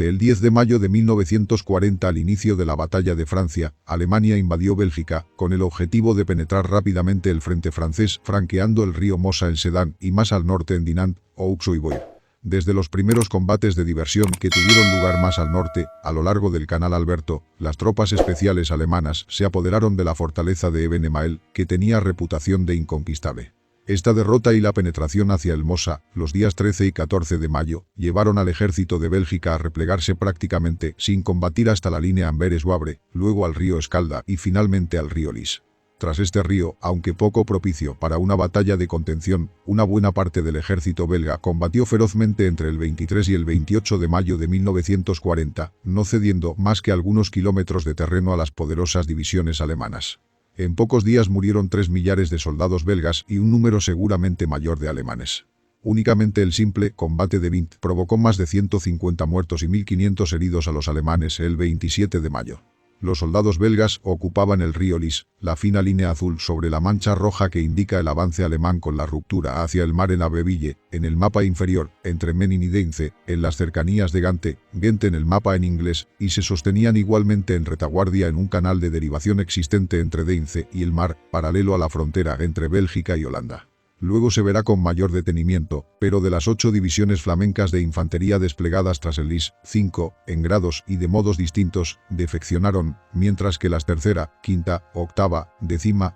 El 10 de mayo de 1940, al inicio de la Batalla de Francia, Alemania invadió Bélgica, con el objetivo de penetrar rápidamente el frente francés, franqueando el río Mosa en Sedan y más al norte en Dinant, Oux y Boye. Desde los primeros combates de diversión que tuvieron lugar más al norte, a lo largo del canal Alberto, las tropas especiales alemanas se apoderaron de la fortaleza de Eben-Emael, que tenía reputación de inconquistable. Esta derrota y la penetración hacia el Mosa, los días 13 y 14 de mayo, llevaron al ejército de Bélgica a replegarse prácticamente sin combatir hasta la línea Amberes-Wavre, luego al río Escalda y finalmente al río Lys. Tras este río, aunque poco propicio para una batalla de contención, una buena parte del ejército belga combatió ferozmente entre el 23 y el 28 de mayo de 1940, no cediendo más que algunos kilómetros de terreno a las poderosas divisiones alemanas. En pocos días murieron 3 millares de soldados belgas y un número seguramente mayor de alemanes. Únicamente el simple combate de Vint provocó más de 150 muertos y 1.500 heridos a los alemanes el 27 de mayo. Los soldados belgas ocupaban el río Lys, la fina línea azul sobre la mancha roja que indica el avance alemán con la ruptura hacia el mar en Abbeville, en el mapa inferior, entre Menin y Deinze, en las cercanías de Gante, Ghent en el mapa en inglés, y se sostenían igualmente en retaguardia en un canal de derivación existente entre Deinze y el mar, paralelo a la frontera entre Bélgica y Holanda. Luego se verá con mayor detenimiento, pero de las 8 divisiones flamencas de infantería desplegadas tras el Lys, 5, en grados y de modos distintos, defeccionaron, mientras que las tercera, quinta, octava, décima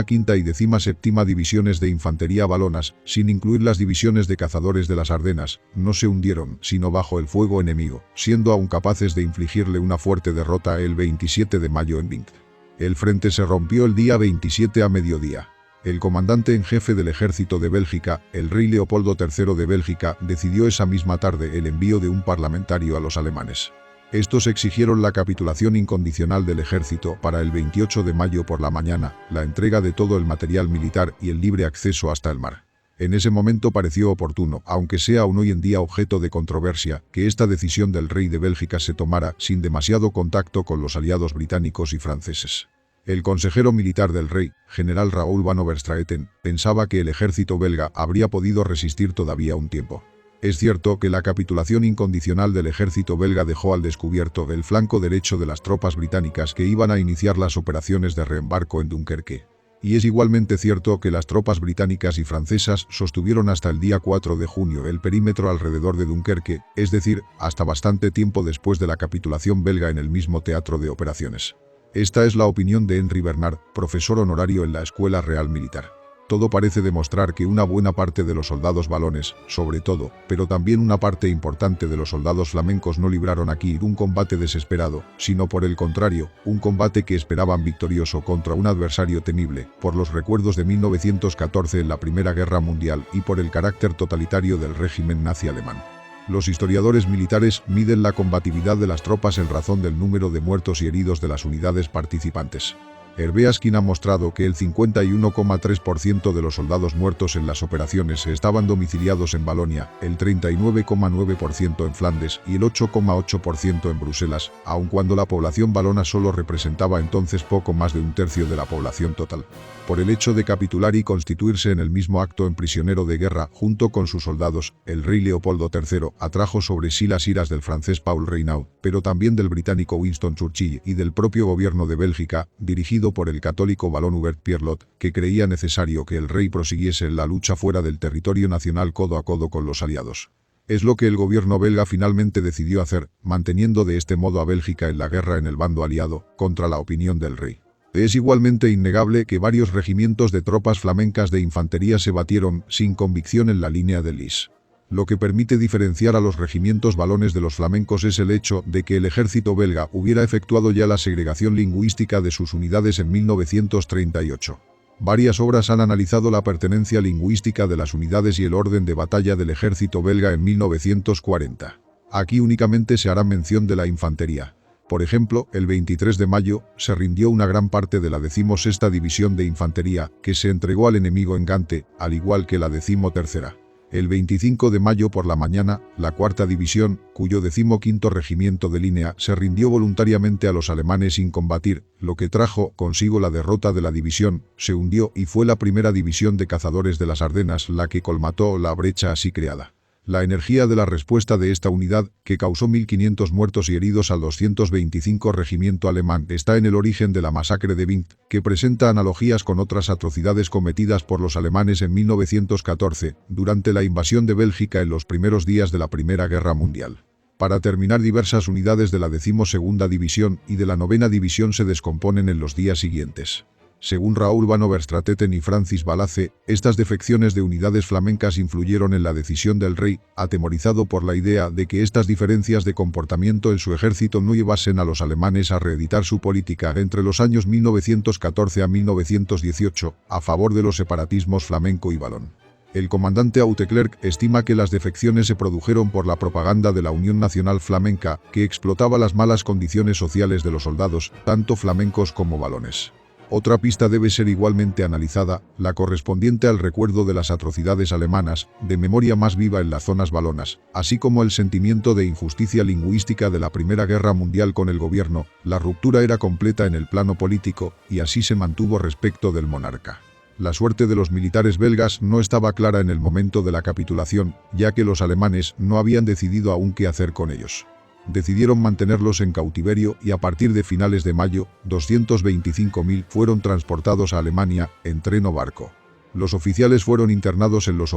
quinta y 17ª divisiones de infantería valonas, sin incluir las divisiones de cazadores de las Ardenas, no se hundieron, sino bajo el fuego enemigo, siendo aún capaces de infligirle una fuerte derrota el 27 de mayo en Vint. El frente se rompió el día 27 a mediodía. El comandante en jefe del ejército de Bélgica, el rey Leopoldo III de Bélgica, decidió esa misma tarde el envío de un parlamentario a los alemanes. Estos exigieron la capitulación incondicional del ejército para el 28 de mayo por la mañana, la entrega de todo el material militar y el libre acceso hasta el mar. En ese momento pareció oportuno, aunque sea aún hoy en día objeto de controversia, que esta decisión del rey de Bélgica se tomara sin demasiado contacto con los aliados británicos y franceses. El consejero militar del rey, general Raoul van Overstraeten, pensaba que el ejército belga habría podido resistir todavía un tiempo. Es cierto que la capitulación incondicional del ejército belga dejó al descubierto el flanco derecho de las tropas británicas que iban a iniciar las operaciones de reembarco en Dunkerque. Y es igualmente cierto que las tropas británicas y francesas sostuvieron hasta el día 4 de junio el perímetro alrededor de Dunkerque, es decir, hasta bastante tiempo después de la capitulación belga en el mismo teatro de operaciones. Esta es la opinión de Henry Bernard, profesor honorario en la Escuela Real Militar. Todo parece demostrar que una buena parte de los soldados valones, sobre todo, pero también una parte importante de los soldados flamencos no libraron aquí un combate desesperado, sino por el contrario, un combate que esperaban victorioso contra un adversario temible, por los recuerdos de 1914 en la Primera Guerra Mundial y por el carácter totalitario del régimen nazi alemán. Los historiadores militares miden la combatividad de las tropas en razón del número de muertos y heridos de las unidades participantes. Hervé Askin ha mostrado que el 51,3% de los soldados muertos en las operaciones estaban domiciliados en Valonia, el 39,9% en Flandes y el 8,8% en Bruselas, aun cuando la población valona solo representaba entonces poco más de un tercio de la población total. Por el hecho de capitular y constituirse en el mismo acto en prisionero de guerra junto con sus soldados, el rey Leopoldo III atrajo sobre sí las iras del francés Paul Reynaud, pero también del británico Winston Churchill y del propio gobierno de Bélgica, dirigido por el católico Valon Hubert Pierlot, que creía necesario que el rey prosiguiese en la lucha fuera del territorio nacional codo a codo con los aliados. Es lo que el gobierno belga finalmente decidió hacer, manteniendo de este modo a Bélgica en la guerra en el bando aliado, contra la opinión del rey. Es igualmente innegable que varios regimientos de tropas flamencas de infantería se batieron sin convicción en la línea de Lys. Lo que permite diferenciar a los regimientos valones de los flamencos es el hecho de que el ejército belga hubiera efectuado ya la segregación lingüística de sus unidades en 1938. Varias obras han analizado la pertenencia lingüística de las unidades y el orden de batalla del ejército belga en 1940. Aquí únicamente se hará mención de la infantería. Por ejemplo, el 23 de mayo se rindió una gran parte de la 16ª División de Infantería, que se entregó al enemigo en Gante, al igual que la 13ª. El 25 de mayo por la mañana, la 4ª División, cuyo 15º Regimiento de Línea, se rindió voluntariamente a los alemanes sin combatir, lo que trajo consigo la derrota de la división, se hundió y fue la 1ª División de Cazadores de las Ardenas la que colmató la brecha así creada. La energía de la respuesta de esta unidad, que causó 1.500 muertos y heridos al 225 Regimiento Alemán, está en el origen de la masacre de Bingt, que presenta analogías con otras atrocidades cometidas por los alemanes en 1914, durante la invasión de Bélgica en los primeros días de la Primera Guerra Mundial. Para terminar, diversas unidades de la 12ª División y de la 9ª División se descomponen en los días siguientes. Según Raúl van Overstraeten y Francis Balace, estas defecciones de unidades flamencas influyeron en la decisión del rey, atemorizado por la idea de que estas diferencias de comportamiento en su ejército no llevasen a los alemanes a reeditar su política entre los años 1914 a 1918, a favor de los separatismos flamenco y valón. El comandante Hauteclerc estima que las defecciones se produjeron por la propaganda de la Unión Nacional Flamenca, que explotaba las malas condiciones sociales de los soldados, tanto flamencos como valones. Otra pista debe ser igualmente analizada, la correspondiente al recuerdo de las atrocidades alemanas, de memoria más viva en las zonas valonas, así como el sentimiento de injusticia lingüística de la Primera Guerra Mundial con el gobierno. La ruptura era completa en el plano político, y así se mantuvo respecto del monarca. La suerte de los militares belgas no estaba clara en el momento de la capitulación, ya que los alemanes no habían decidido aún qué hacer con ellos. Decidieron mantenerlos en cautiverio y a partir de finales de mayo, 225.000 fueron transportados a Alemania en tren o barco. Los oficiales fueron internados en los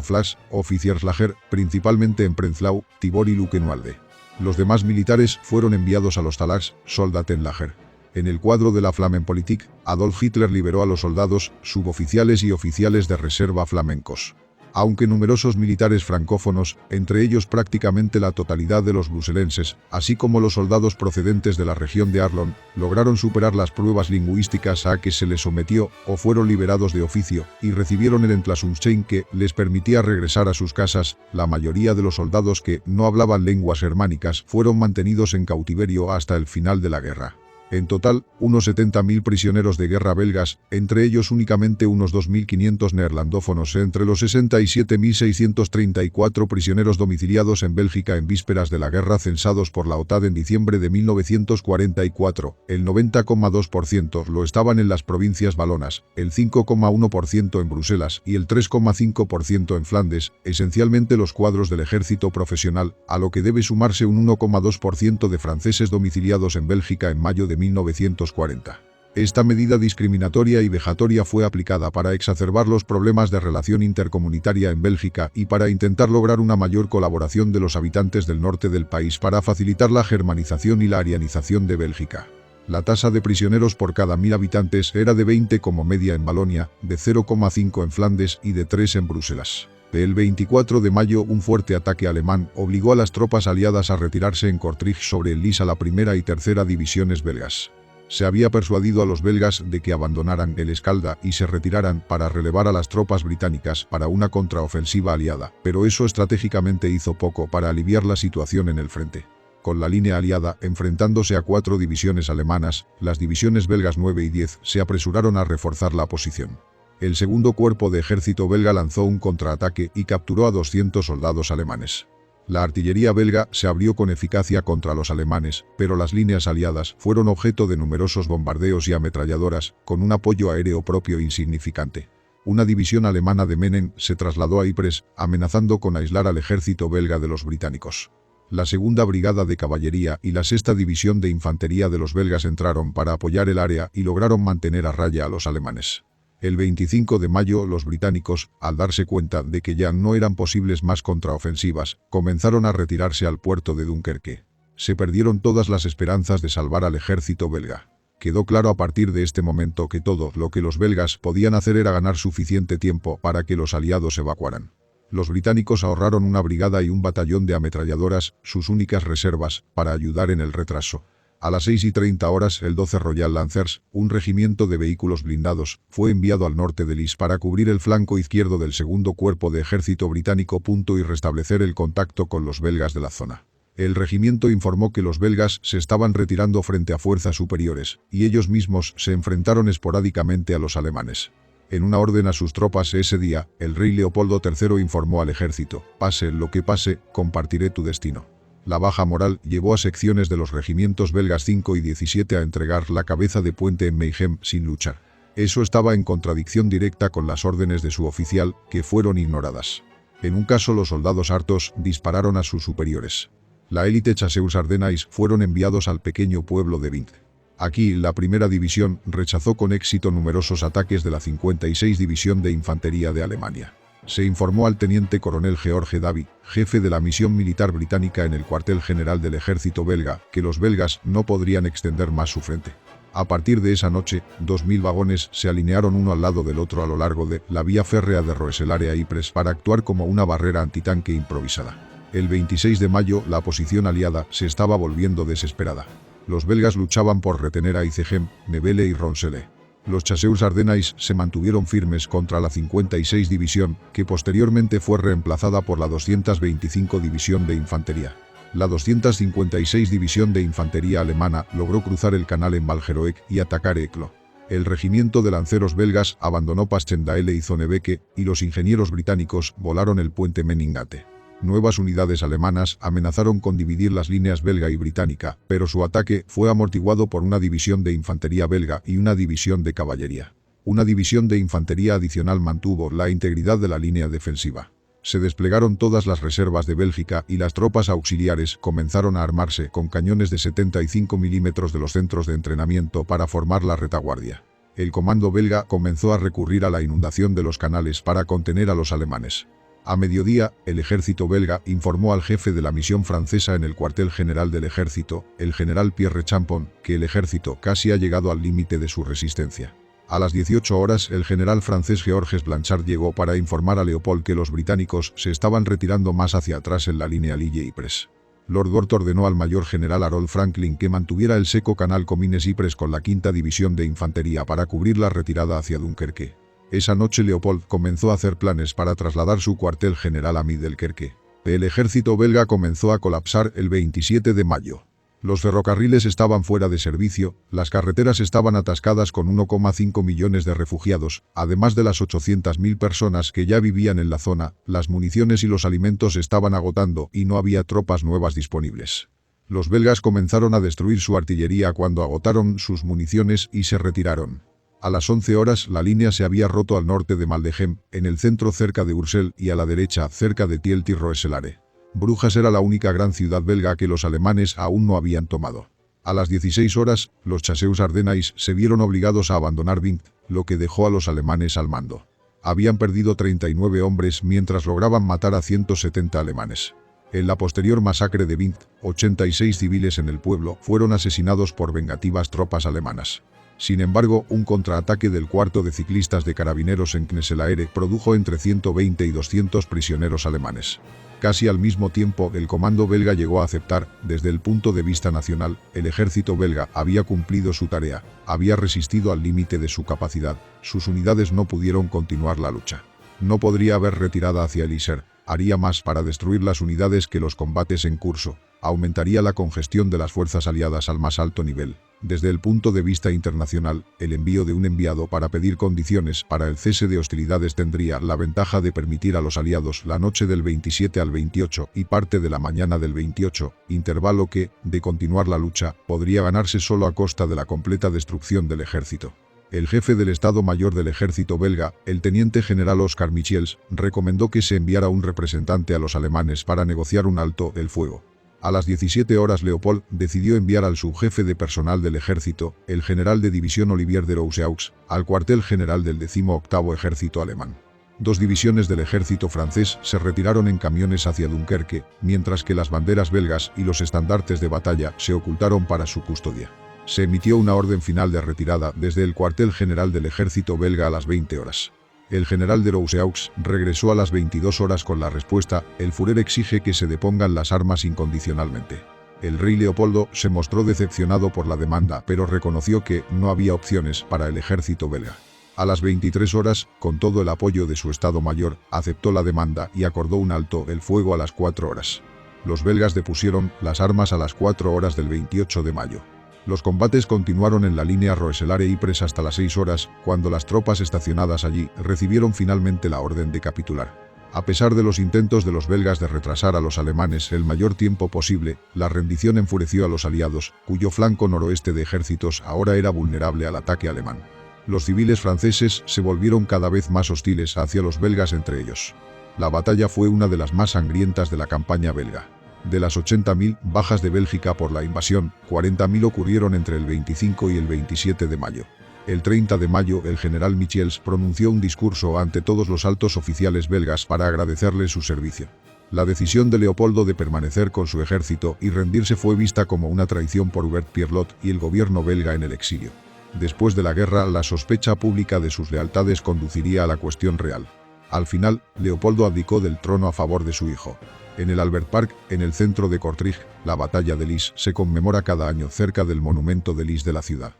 Offizierslager, principalmente en Prenzlau, Tibor y Luckenwalde. Los demás militares fueron enviados a los Talags, Soldatenlager. En el cuadro de la Flamenpolitik, Adolf Hitler liberó a los soldados, suboficiales y oficiales de reserva flamencos. Aunque numerosos militares francófonos, entre ellos prácticamente la totalidad de los bruselenses, así como los soldados procedentes de la región de Arlon, lograron superar las pruebas lingüísticas a que se les sometió o fueron liberados de oficio, y recibieron el Entlassungsschein que les permitía regresar a sus casas. La mayoría de los soldados que no hablaban lenguas germánicas fueron mantenidos en cautiverio hasta el final de la guerra. En total, unos 70.000 prisioneros de guerra belgas, entre ellos únicamente unos 2.500 neerlandófonos, entre los 67.634 prisioneros domiciliados en Bélgica en vísperas de la guerra censados por la OTAN en diciembre de 1944, el 90,2% lo estaban en las provincias valonas, el 5,1% en Bruselas y el 3,5% en Flandes, esencialmente los cuadros del ejército profesional, a lo que debe sumarse un 1,2% de franceses domiciliados en Bélgica en mayo de 1940. Esta medida discriminatoria y vejatoria fue aplicada para exacerbar los problemas de relación intercomunitaria en Bélgica y para intentar lograr una mayor colaboración de los habitantes del norte del país para facilitar la germanización y la arianización de Bélgica. La tasa de prisioneros por cada 1.000 habitantes era de 20 como media en Valonia, de 0,5 en Flandes y de 3 en Bruselas. El 24 de mayo, un fuerte ataque alemán obligó a las tropas aliadas a retirarse en Kortrijk sobre el Lys a la primera y tercera divisiones belgas. Se había persuadido a los belgas de que abandonaran el Escalda y se retiraran para relevar a las tropas británicas para una contraofensiva aliada, pero eso estratégicamente hizo poco para aliviar la situación en el frente. Con la línea aliada enfrentándose a 4 divisiones alemanas, las divisiones belgas 9 y 10 se apresuraron a reforzar la posición. El segundo cuerpo de ejército belga lanzó un contraataque y capturó a 200 soldados alemanes. La artillería belga se abrió con eficacia contra los alemanes, pero las líneas aliadas fueron objeto de numerosos bombardeos y ametralladoras, con un apoyo aéreo propio insignificante. Una división alemana de Menem se trasladó a Ypres, amenazando con aislar al ejército belga de los británicos. La segunda brigada de caballería y la sexta división de infantería de los belgas entraron para apoyar el área y lograron mantener a raya a los alemanes. El 25 de mayo, los británicos, al darse cuenta de que ya no eran posibles más contraofensivas, comenzaron a retirarse al puerto de Dunkerque. Se perdieron todas las esperanzas de salvar al ejército belga. Quedó claro a partir de este momento que todo lo que los belgas podían hacer era ganar suficiente tiempo para que los aliados evacuaran. Los británicos ahorraron una brigada y un batallón de ametralladoras, sus únicas reservas, para ayudar en el retraso. A las 6:30 horas, el 12 Royal Lancers, un regimiento de vehículos blindados, fue enviado al norte de Lys para cubrir el flanco izquierdo del segundo cuerpo de ejército británico. Y restablecer el contacto con los belgas de la zona. El regimiento informó que los belgas se estaban retirando frente a fuerzas superiores, y ellos mismos se enfrentaron esporádicamente a los alemanes. En una orden a sus tropas ese día, el rey Leopoldo III informó al ejército: «Pase lo que pase, compartiré tu destino». La baja moral llevó a secciones de los regimientos belgas 5 y 17 a entregar la cabeza de puente en Meigem sin luchar. Eso estaba en contradicción directa con las órdenes de su oficial, que fueron ignoradas. En un caso, los soldados hartos dispararon a sus superiores. La élite Chasseurs Ardennais fueron enviados al pequeño pueblo de Vint. Aquí, la primera división rechazó con éxito numerosos ataques de la 56 División de Infantería de Alemania. Se informó al teniente coronel George Davy, jefe de la misión militar británica en el cuartel general del ejército belga, que los belgas no podrían extender más su frente. A partir de esa noche, 2000 vagones se alinearon uno al lado del otro a lo largo de la vía férrea de Roeselare a Ypres para actuar como una barrera antitanque improvisada. El 26 de mayo, la posición aliada se estaba volviendo desesperada. Los belgas luchaban por retener a Icegem, Nivelle y Roncesvalles. Los Chasseurs Ardennais se mantuvieron firmes contra la 56 División, que posteriormente fue reemplazada por la 225 División de Infantería. La 256 División de Infantería alemana logró cruzar el canal en Balgeroec y atacar Eeklo. El regimiento de lanceros belgas abandonó Passchendaele y Zonnebeke, y los ingenieros británicos volaron el puente Meningate. Nuevas unidades alemanas amenazaron con dividir las líneas belga y británica, pero su ataque fue amortiguado por una división de infantería belga y una división de caballería. Una división de infantería adicional mantuvo la integridad de la línea defensiva. Se desplegaron todas las reservas de Bélgica y las tropas auxiliares comenzaron a armarse con cañones de 75 milímetros de los centros de entrenamiento para formar la retaguardia. El comando belga comenzó a recurrir a la inundación de los canales para contener a los alemanes. A mediodía, el ejército belga informó al jefe de la misión francesa en el cuartel general del ejército, el general Pierre Champon, que el ejército casi ha llegado al límite de su resistencia. A las 18 horas, el general francés Georges Blanchard llegó para informar a Leopold que los británicos se estaban retirando más hacia atrás en la línea Lille-Ypres. Lord Gort ordenó al mayor general Harold Franklin que mantuviera el seco canal Comines-Ypres con la 5ª División de Infantería para cubrir la retirada hacia Dunkerque. Esa noche Leopold comenzó a hacer planes para trasladar su cuartel general a Middelkerke. El ejército belga comenzó a colapsar el 27 de mayo. Los ferrocarriles estaban fuera de servicio, las carreteras estaban atascadas con 1,5 millones de refugiados, además de las 800.000 personas que ya vivían en la zona, las municiones y los alimentos estaban agotando y no había tropas nuevas disponibles. Los belgas comenzaron a destruir su artillería cuando agotaron sus municiones y se retiraron. A las 11 horas la línea se había roto al norte de Maldegem, en el centro cerca de Ursel y a la derecha cerca de Tielt y Roeselare. Brujas era la única gran ciudad belga que los alemanes aún no habían tomado. A las 16 horas, los Chasseurs Ardennais se vieron obligados a abandonar Vint, lo que dejó a los alemanes al mando. Habían perdido 39 hombres mientras lograban matar a 170 alemanes. En la posterior masacre de Vint, 86 civiles en el pueblo fueron asesinados por vengativas tropas alemanas. Sin embargo, un contraataque del cuarto de ciclistas de carabineros en Kneselaere produjo entre 120 y 200 prisioneros alemanes. Casi al mismo tiempo, el comando belga llegó a aceptar, desde el punto de vista nacional, el ejército belga había cumplido su tarea, había resistido al límite de su capacidad, sus unidades no pudieron continuar la lucha. No podría haber retirada hacia el Yser, haría más para destruir las unidades que los combates en curso, aumentaría la congestión de las fuerzas aliadas al más alto nivel. Desde el punto de vista internacional, el envío de un enviado para pedir condiciones para el cese de hostilidades tendría la ventaja de permitir a los aliados la noche del 27 al 28 y parte de la mañana del 28, intervalo que, de continuar la lucha, podría ganarse solo a costa de la completa destrucción del ejército. El jefe del Estado Mayor del ejército belga, el teniente general Oscar Michels, recomendó que se enviara un representante a los alemanes para negociar un alto el fuego. A las 17 horas Leopold decidió enviar al subjefe de personal del ejército, el general de división Olivier de Rousseaux, al cuartel general del 18º ejército alemán. 2 divisiones del ejército francés se retiraron en camiones hacia Dunkerque, mientras que las banderas belgas y los estandartes de batalla se ocultaron para su custodia. Se emitió una orden final de retirada desde el cuartel general del ejército belga a las 20 horas. El general de Rousseaux regresó a las 22 horas con la respuesta: el Führer exige que se depongan las armas incondicionalmente. El rey Leopoldo se mostró decepcionado por la demanda, pero reconoció que no había opciones para el ejército belga. A las 23 horas, con todo el apoyo de su Estado Mayor, aceptó la demanda y acordó un alto el fuego a las 4 horas. Los belgas depusieron las armas a las 4 horas del 28 de mayo. Los combates continuaron en la línea Roeselare-Ypres hasta las 6 horas, cuando las tropas estacionadas allí recibieron finalmente la orden de capitular. A pesar de los intentos de los belgas de retrasar a los alemanes el mayor tiempo posible, la rendición enfureció a los aliados, cuyo flanco noroeste de ejércitos ahora era vulnerable al ataque alemán. Los civiles franceses se volvieron cada vez más hostiles hacia los belgas entre ellos. La batalla fue una de las más sangrientas de la campaña belga. De las 80.000 bajas de Bélgica por la invasión, 40.000 ocurrieron entre el 25 y el 27 de mayo. El 30 de mayo, el general Michels pronunció un discurso ante todos los altos oficiales belgas para agradecerles su servicio. La decisión de Leopoldo de permanecer con su ejército y rendirse fue vista como una traición por Hubert Pierlot y el gobierno belga en el exilio. Después de la guerra, la sospecha pública de sus lealtades conduciría a la cuestión real. Al final, Leopoldo abdicó del trono a favor de su hijo. En el Albert Park, en el centro de Kortrijk, la batalla de Lys se conmemora cada año cerca del monumento de Lys de la ciudad.